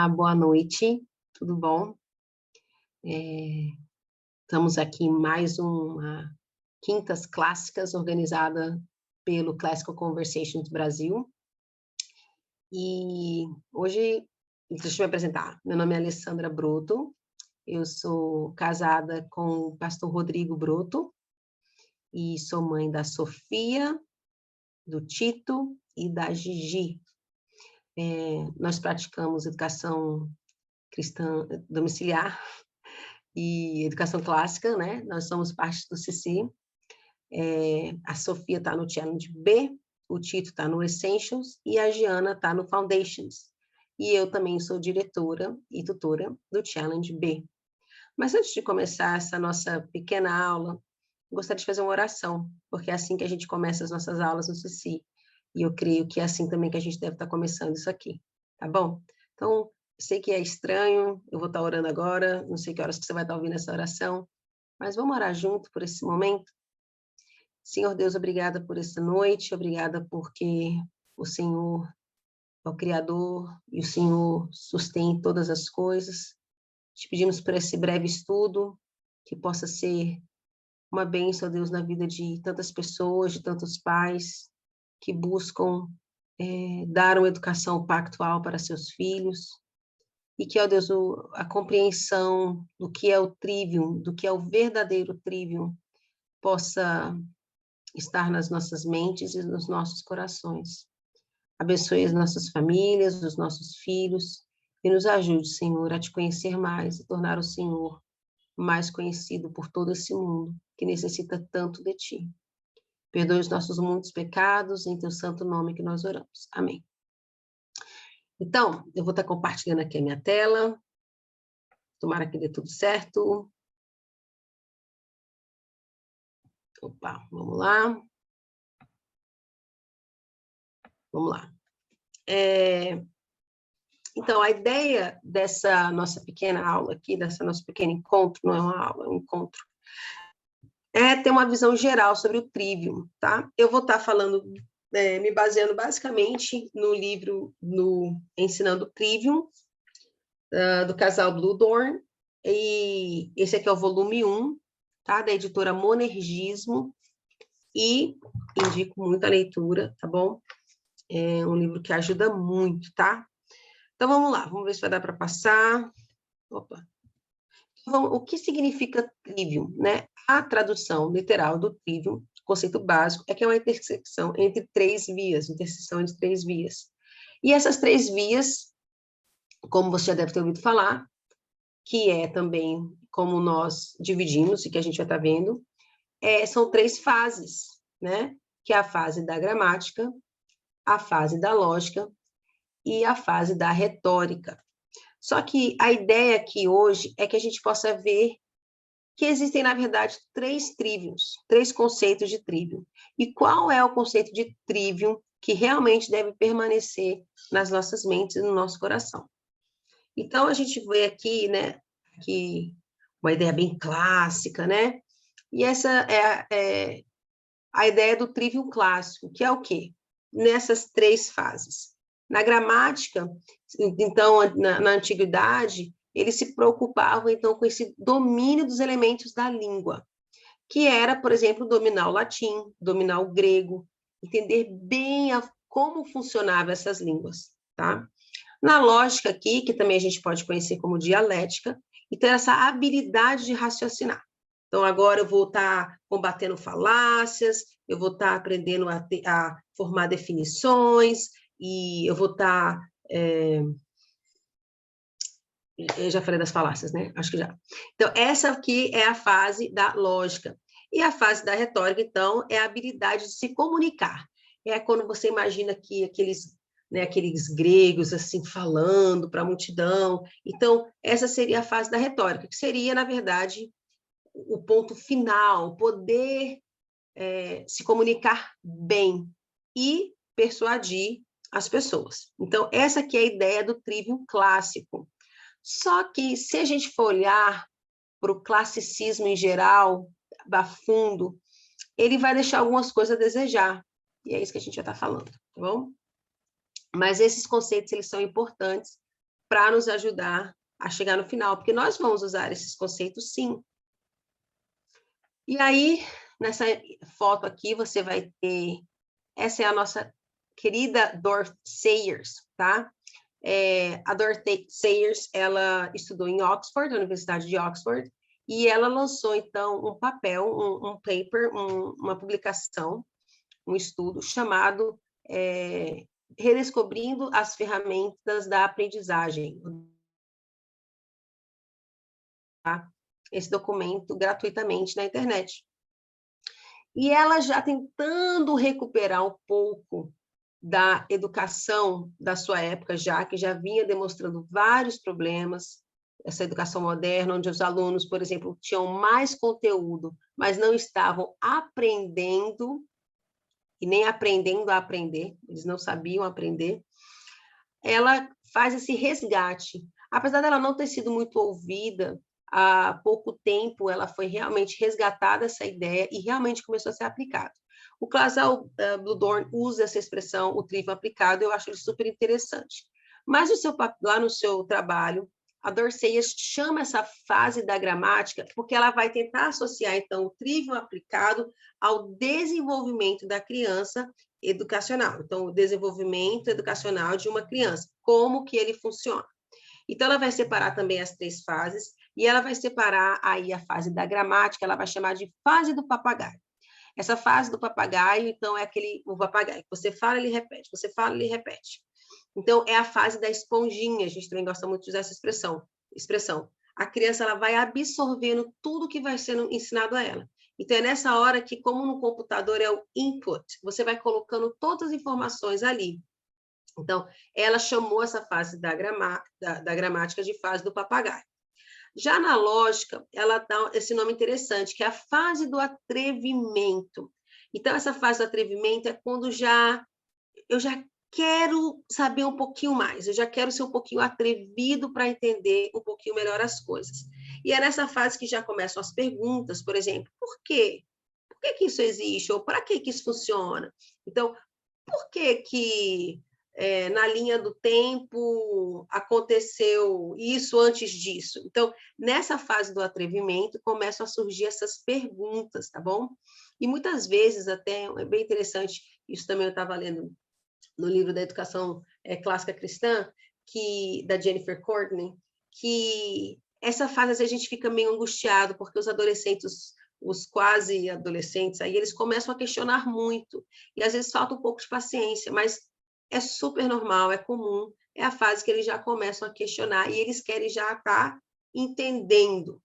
Olá, boa noite, tudo bom? Estamos aqui em mais uma Quintas Clássicas, organizada pelo Classical Conversations Brasil. E hoje, deixa eu me apresentar, meu nome é Alessandra Broto, eu sou casada com o pastor Rodrigo Broto, e sou mãe da Sofia, do Tito e da Gigi. Nós praticamos educação cristã domiciliar e educação clássica, né? Nós somos parte do CC. A Sofia está no Challenge B, o Tito está no Essentials e a Giana está no Foundations. E eu também sou diretora e tutora do Challenge B. Mas antes de começar essa nossa pequena aula, gostaria de fazer uma oração, porque é assim que a gente começa as nossas aulas no CC. E eu creio que é assim também que a gente deve estar começando isso aqui, tá bom? Então, sei que é estranho, eu vou estar orando agora, não sei que horas que você vai estar ouvindo essa oração, mas vamos orar junto por esse momento? Senhor Deus, obrigada por essa noite, obrigada porque o Senhor é o Criador e o Senhor sustém todas as coisas. Te pedimos por esse breve estudo, que possa ser uma bênção, Deus, na vida de tantas pessoas, de tantos pais que buscam dar uma educação pactual para seus filhos, e que, ó Deus, a compreensão do que é o trivium, do que é o verdadeiro trivium, possa estar nas nossas mentes e nos nossos corações. Abençoe as nossas famílias, os nossos filhos, e nos ajude, Senhor, a te conhecer mais e tornar o Senhor mais conhecido por todo esse mundo, que necessita tanto de ti. Perdoe os nossos muitos pecados, em teu santo nome que nós oramos. Amém. Então, eu vou estar compartilhando aqui a minha tela. Tomara que dê tudo certo. Opa, vamos lá. Vamos lá. Então, a ideia dessa nossa pequena aula aqui, dessa nosso pequeno encontro, não é uma aula, é um encontro, é ter uma visão geral sobre o trivium, tá? Eu vou estar falando, me baseando basicamente no livro, no Ensinando Trivium, do casal Bluedorn, e esse aqui é o volume 1, tá? Da editora Monergismo, e indico muita leitura, tá bom? É um livro que ajuda muito, tá? Então, vamos lá, vamos ver se vai dar para passar. Opa. Então, o que significa trivium, né? A tradução literal do trivium, conceito básico, é que é uma intersecção entre três vias, interseção entre três vias. E essas três vias, como você já deve ter ouvido falar, que é também como nós dividimos, e que a gente vai estar vendo, são três fases, né? Que é a fase da gramática, a fase da lógica e a fase da retórica. Só que a ideia aqui hoje é que a gente possa ver que existem, na verdade, três triviums, três conceitos de trivium. E qual é o conceito de trivium que realmente deve permanecer nas nossas mentes e no nosso coração? Então, a gente vê aqui, né, aqui uma ideia bem clássica, né? E essa é a ideia do trivium clássico, que é o quê? Nessas três fases. Na gramática, então, na antiguidade, eles se preocupavam, então, com esse domínio dos elementos da língua, que era, por exemplo, dominar o latim, dominar o grego, entender bem como funcionavam essas línguas, tá? Na lógica aqui, que também a gente pode conhecer como dialética, então, essa habilidade de raciocinar. Então, agora eu vou estar combatendo falácias, eu vou estar aprendendo a formar definições, e eu vou estar... eu já falei das falácias, né? Acho que já. Então, essa aqui é a fase da lógica. E a fase da retórica, então, é a habilidade de se comunicar. É quando você imagina que aqueles gregos, assim, falando para a multidão. Então, essa seria a fase da retórica, que seria, na verdade, o ponto final, poder se comunicar bem e persuadir as pessoas. Então, essa aqui é a ideia do trivium clássico. Só que, se a gente for olhar para o classicismo em geral, a fundo, ele vai deixar algumas coisas a desejar. E é isso que a gente já está falando, tá bom? Mas esses conceitos, eles são importantes para nos ajudar a chegar no final, porque nós vamos usar esses conceitos, sim. E aí, nessa foto aqui, você vai ter... Essa é a nossa querida Dorothy Sayers, tá? A Dorothy Sayers, ela estudou em Oxford, na Universidade de Oxford, e ela lançou, então, um papel, um paper, uma publicação, um estudo chamado Redescobrindo as Ferramentas da Aprendizagem. Tá? Esse documento gratuitamente na internet. E ela já tentando recuperar um pouco da educação da sua época, já que já vinha demonstrando vários problemas, essa educação moderna, onde os alunos, por exemplo, tinham mais conteúdo, mas não estavam aprendendo, e nem aprendendo a aprender, eles não sabiam aprender. Ela faz esse resgate. Apesar dela não ter sido muito ouvida, há pouco tempo ela foi realmente resgatada, essa ideia, e realmente começou a ser aplicada. O Clasel Bluedorn usa essa expressão, o trivium aplicado, eu acho ele super interessante. Mas lá no seu trabalho, a Dorsey chama essa fase da gramática, porque ela vai tentar associar, então, o trivium aplicado ao desenvolvimento da criança educacional. Então, o desenvolvimento educacional de uma criança, como que ele funciona. Então, ela vai separar também as 3 fases, e ela vai separar aí a fase da gramática, ela vai chamar de fase do papagaio. Essa fase do papagaio, então, é o papagaio. Você fala, ele repete. Você fala, ele repete. Então, é a fase da esponjinha. A gente também gosta muito de usar essa expressão. A criança ela vai absorvendo tudo que vai sendo ensinado a ela. Então, é nessa hora que, como no computador é o input, você vai colocando todas as informações ali. Então, ela chamou essa fase da gramática de fase do papagaio. Já na lógica, ela dá esse nome interessante, que é a fase do atrevimento. Então, essa fase do atrevimento é quando eu já quero saber um pouquinho mais, eu já quero ser um pouquinho atrevido para entender um pouquinho melhor as coisas. E é nessa fase que já começam as perguntas, por exemplo, por quê? Por que isso existe? Ou para que isso funciona? Então, por que na linha do tempo aconteceu isso antes disso? Então, nessa fase do atrevimento, começam a surgir essas perguntas, tá bom? E muitas vezes, até, é bem interessante, isso também eu estava lendo no livro da Educação Clássica Cristã, da Jennifer Courtney, que essa fase, às vezes, a gente fica meio angustiado, porque os adolescentes, os quase adolescentes, aí eles começam a questionar muito, e às vezes falta um pouco de paciência, mas é super normal, é comum, é a fase que eles já começam a questionar, e eles querem já estar entendendo.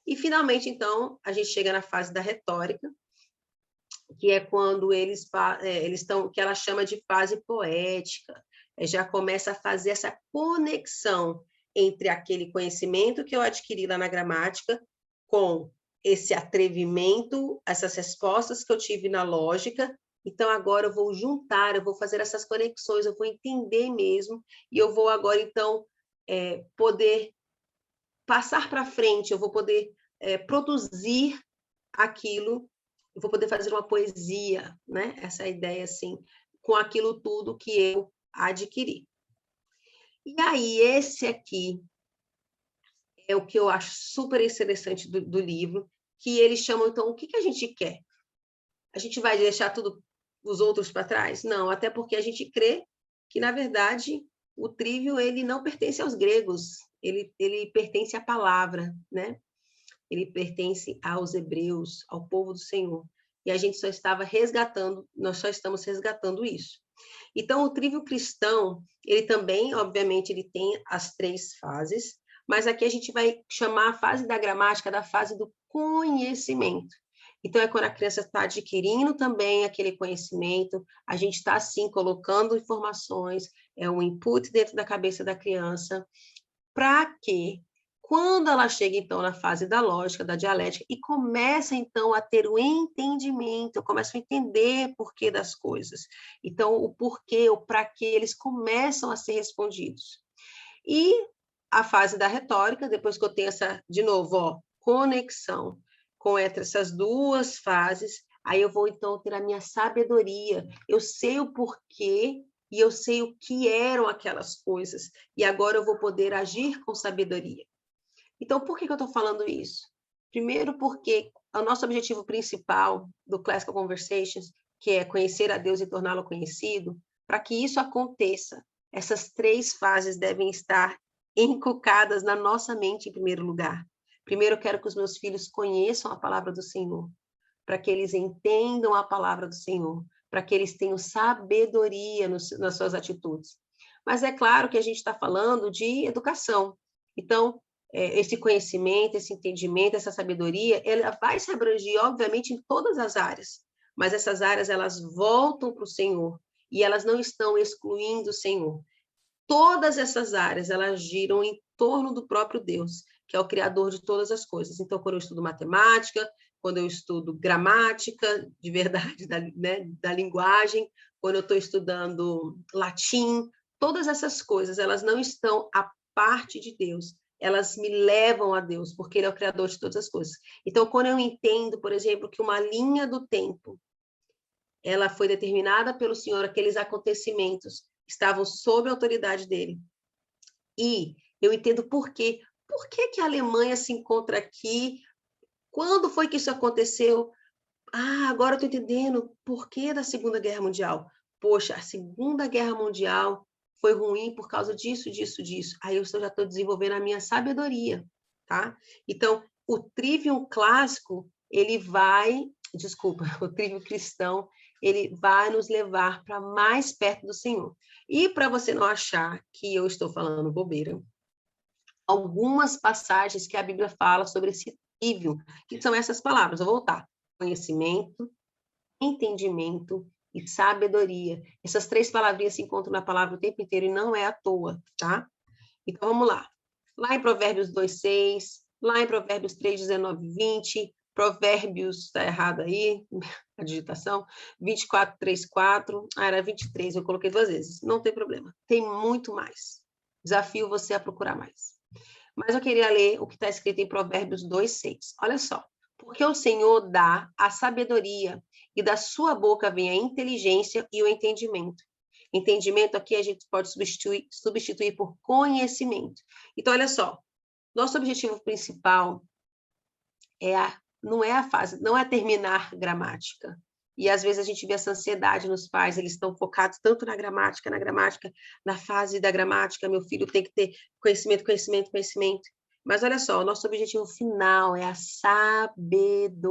E, finalmente, então, a gente chega na fase da retórica, que é quando eles estão, que ela chama de fase poética, já começa a fazer essa conexão entre aquele conhecimento que eu adquiri lá na gramática com esse atrevimento, essas respostas que eu tive na lógica. Então, agora eu vou juntar, eu vou fazer essas conexões, eu vou entender mesmo, e eu vou agora, então, poder passar para frente, eu vou poder produzir aquilo, eu vou poder fazer uma poesia, né? Essa ideia, assim, com aquilo tudo que eu adquiri. E aí, esse aqui é o que eu acho super interessante do livro, que eles chamam, então, o que a gente quer? A gente vai deixar tudo os outros para trás? Não, até porque a gente crê que, na verdade, o trivium, ele não pertence aos gregos, ele pertence à palavra, né? Ele pertence aos hebreus, ao povo do Senhor. E a gente nós só estamos resgatando isso. Então, o trivium cristão, ele também, obviamente, ele tem as 3 fases, mas aqui a gente vai chamar a fase da gramática da fase do conhecimento. Então, é quando a criança está adquirindo também aquele conhecimento, a gente está, assim, colocando informações, é um input dentro da cabeça da criança, para que, quando ela chega, então, na fase da lógica, da dialética, e começa, então, a ter o entendimento, começa a entender o porquê das coisas. Então, o porquê, o para quê, eles começam a ser respondidos. E a fase da retórica, depois que eu tenho de novo, conexão com essas 2 fases, aí eu vou, então, ter a minha sabedoria. Eu sei o porquê e eu sei o que eram aquelas coisas, e agora eu vou poder agir com sabedoria. Então, por que eu estou falando isso? Primeiro, porque o nosso objetivo principal do Classical Conversations, que é conhecer a Deus e torná-lo conhecido, para que isso aconteça, essas 3 fases devem estar encucadas na nossa mente, em primeiro lugar. Primeiro, eu quero que os meus filhos conheçam a palavra do Senhor, para que eles entendam a palavra do Senhor, para que eles tenham sabedoria nas suas atitudes. Mas é claro que a gente está falando de educação. Então, esse conhecimento, esse entendimento, essa sabedoria, ela vai se abranger, obviamente, em todas as áreas. Mas essas áreas, elas voltam para o Senhor, e elas não estão excluindo o Senhor. Todas essas áreas, elas giram em torno do próprio Deus, que é o criador de todas as coisas. Então, quando eu estudo matemática, quando eu estudo gramática, de verdade, da linguagem, quando eu estou estudando latim, todas essas coisas, elas não estão à parte de Deus, elas me levam a Deus, porque Ele é o criador de todas as coisas. Então, quando eu entendo, por exemplo, que uma linha do tempo, ela foi determinada pelo Senhor, aqueles acontecimentos estavam sob a autoridade dele, e eu entendo por quê. Por que a Alemanha se encontra aqui? Quando foi que isso aconteceu? Ah, agora eu estou entendendo por que da Segunda Guerra Mundial. Poxa, a Segunda Guerra Mundial foi ruim por causa disso, disso, disso. Aí eu já estou desenvolvendo a minha sabedoria, tá? Então, o trivium clássico, o trivium cristão, ele vai nos levar para mais perto do Senhor. E para você não achar que eu estou falando bobeira, algumas passagens que a Bíblia fala sobre esse trivium, que são essas palavras, eu vou voltar. Conhecimento, entendimento e sabedoria. Essas 3 palavrinhas se encontram na palavra o tempo inteiro e não é à toa, tá? Então, vamos lá. Lá em Provérbios 2:6, lá em Provérbios 3:19-20, Provérbios, está errado aí, a digitação, 24:3-4, era 23, eu coloquei 2 vezes, não tem problema. Tem muito mais. Desafio você a procurar mais. Mas eu queria ler o que está escrito em Provérbios 2:6. Olha só. Porque o Senhor dá a sabedoria, e da sua boca vem a inteligência e o entendimento. Entendimento aqui a gente pode substituir por conhecimento. Então, olha só. Nosso objetivo principal não é terminar gramática. E às vezes a gente vê essa ansiedade nos pais, eles estão focados tanto na gramática, na fase da gramática, meu filho tem que ter conhecimento, conhecimento, conhecimento. Mas olha só, o nosso objetivo final é a sabedoria.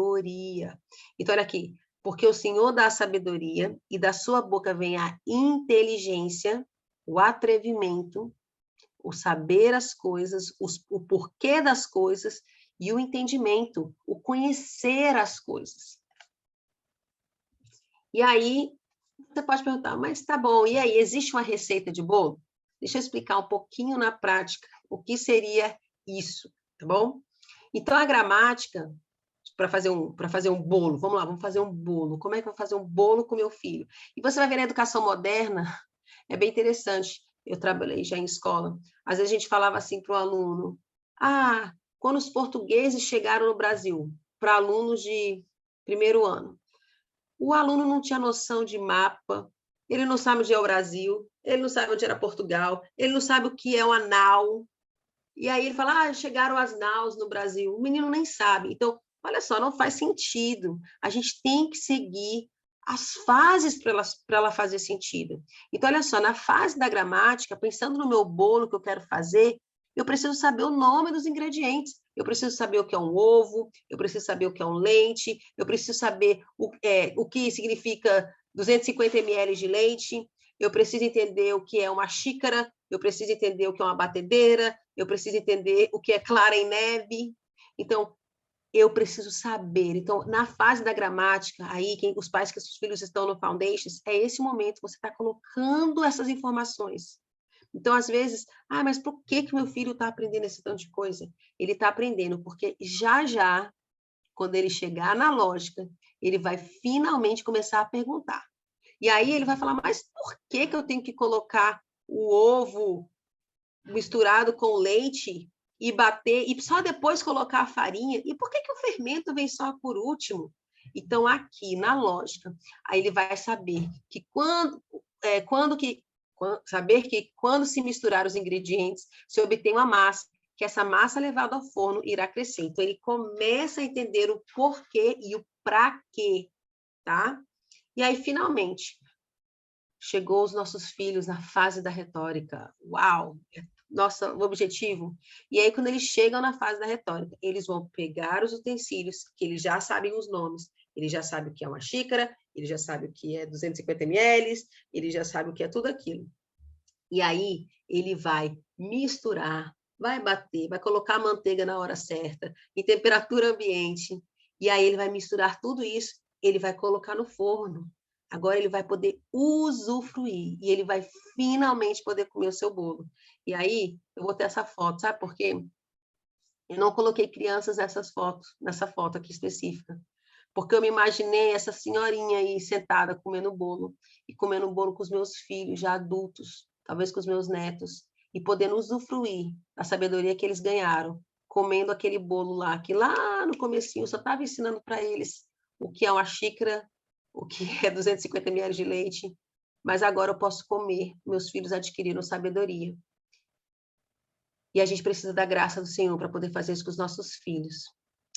Então, olha aqui, porque o Senhor dá a sabedoria e da sua boca vem a inteligência, o atrevimento, o saber as coisas, o porquê das coisas e o entendimento, o conhecer as coisas. E aí, você pode perguntar, mas tá bom, e aí, existe uma receita de bolo? Deixa eu explicar um pouquinho na prática o que seria isso, tá bom? Então, a gramática, para fazer um bolo, vamos lá, vamos fazer um bolo. Como é que eu vou fazer um bolo com meu filho? E você vai ver na educação moderna, é bem interessante. Eu trabalhei já em escola. Às vezes a gente falava assim para o aluno, quando os portugueses chegaram no Brasil, para alunos de primeiro ano, o aluno não tinha noção de mapa, ele não sabe onde é o Brasil, ele não sabe onde era Portugal, ele não sabe o que é uma nau. E aí ele fala, chegaram as naus no Brasil. O menino nem sabe. Então, olha só, não faz sentido. A gente tem que seguir as fases para ela fazer sentido. Então, olha só, na fase da gramática, pensando no meu bolo que eu quero fazer, eu preciso saber o nome dos ingredientes. Eu preciso saber o que é um ovo, eu preciso saber o que é um leite, eu preciso saber o que significa 250 ml de leite, eu preciso entender o que é uma xícara, eu preciso entender o que é uma batedeira, eu preciso entender o que é clara em neve. Então, eu preciso saber. Então, na fase da gramática, aí, os pais que os filhos estão no Foundations, é esse momento que você está colocando essas informações. Então, às vezes, mas por que meu filho está aprendendo esse tanto de coisa? Ele está aprendendo porque já, quando ele chegar na lógica, ele vai finalmente começar a perguntar. E aí ele vai falar, mas por que eu tenho que colocar o ovo misturado com leite e bater, e só depois colocar a farinha? E por que o fermento vem só por último? Então, aqui, na lógica, aí ele vai saber que quando que saber que quando se misturar os ingredientes, se obtém uma massa, que essa massa levada ao forno irá crescer. Então, ele começa a entender o porquê e o para quê, tá? E aí, finalmente, chegou os nossos filhos na fase da retórica. Uau! Nosso objetivo. E aí, quando eles chegam na fase da retórica, eles vão pegar os utensílios, que eles já sabem os nomes, ele já sabe o que é uma xícara, ele já sabe o que é 250 ml, ele já sabe o que é tudo aquilo. E aí, ele vai misturar, vai bater, vai colocar a manteiga na hora certa, em temperatura ambiente, e aí ele vai misturar tudo isso, ele vai colocar no forno. Agora ele vai poder usufruir, e ele vai finalmente poder comer o seu bolo. E aí, eu vou ter essa foto, sabe por quê? Eu não coloquei crianças nessa foto aqui específica, porque eu me imaginei essa senhorinha aí sentada comendo bolo, e comendo bolo com os meus filhos já adultos, talvez com os meus netos, e podendo usufruir da sabedoria que eles ganharam, comendo aquele bolo lá, que lá no comecinho eu só estava ensinando para eles o que é uma xícara, o que é 250 ml de leite, mas agora eu posso comer, meus filhos adquiriram sabedoria. E a gente precisa da graça do Senhor para poder fazer isso com os nossos filhos.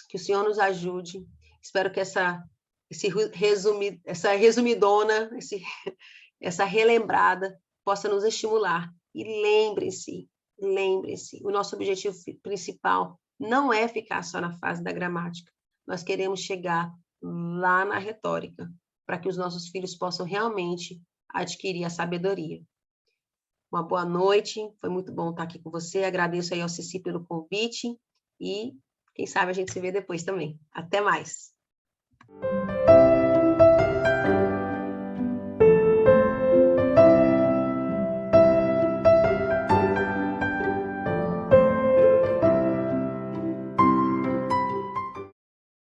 Que o Senhor nos ajude. Espero que essa resumidona, essa relembrada possa nos estimular. E lembrem-se, o nosso objetivo principal não é ficar só na fase da gramática. Nós queremos chegar lá na retórica, para que os nossos filhos possam realmente adquirir a sabedoria. Uma boa noite, foi muito bom estar aqui com você. Agradeço aí ao Ceci pelo convite e quem sabe a gente se vê depois também. Até mais!